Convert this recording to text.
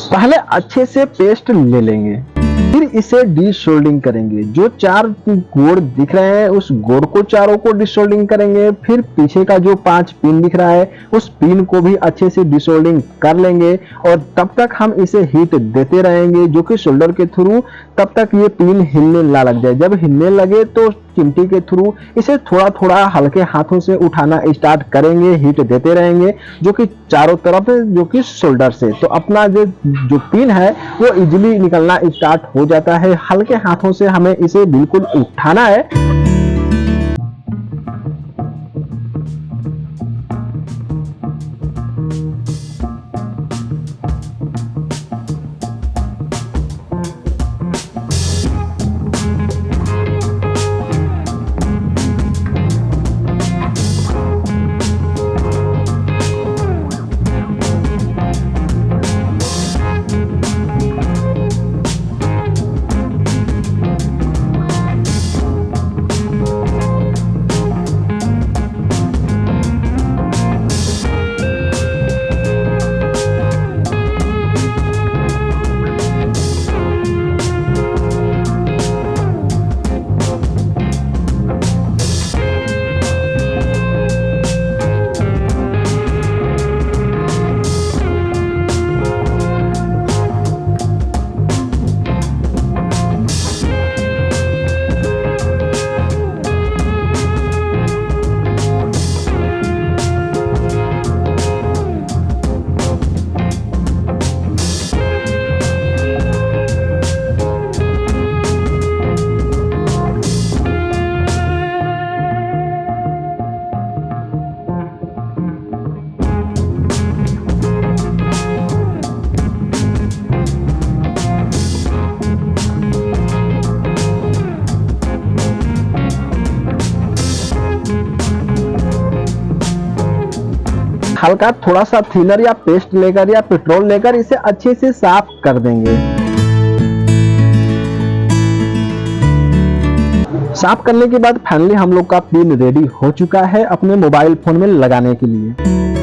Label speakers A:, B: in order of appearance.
A: पहले अच्छे से पेस्ट ले लेंगे, फिर इसे डिसोल्डिंग करेंगे। जो 4 गोड़ दिख रहे हैं उस गोड़ को चारों को डिसोल्डिंग करेंगे। फिर पीछे का जो 5 पिन दिख रहा है उस पिन को भी अच्छे से डिसोल्डिंग कर लेंगे और तब तक हम इसे हीट देते रहेंगे, जो कि सोल्डर के थ्रू तब तक ये पिन हिलने ना लग जाए। जब हिलने लगे तो चिमटी के थ्रू इसे थोड़ा थोड़ा हल्के हाथों से उठाना स्टार्ट करेंगे, हीट देते रहेंगे, जो कि चारों तरफ जो कि शोल्डर से। तो अपना जो पिन है वो इजीली निकलना स्टार्ट हो जाता है। हल्के हाथों से हमें इसे बिल्कुल उठाना है। हल्का थोड़ा सा थिनर या पेस्ट लेकर या पेट्रोल लेकर इसे अच्छे से साफ कर देंगे। साफ करने के बाद फाइनली हम लोग का पिन रेडी हो चुका है अपने मोबाइल फोन में लगाने के लिए।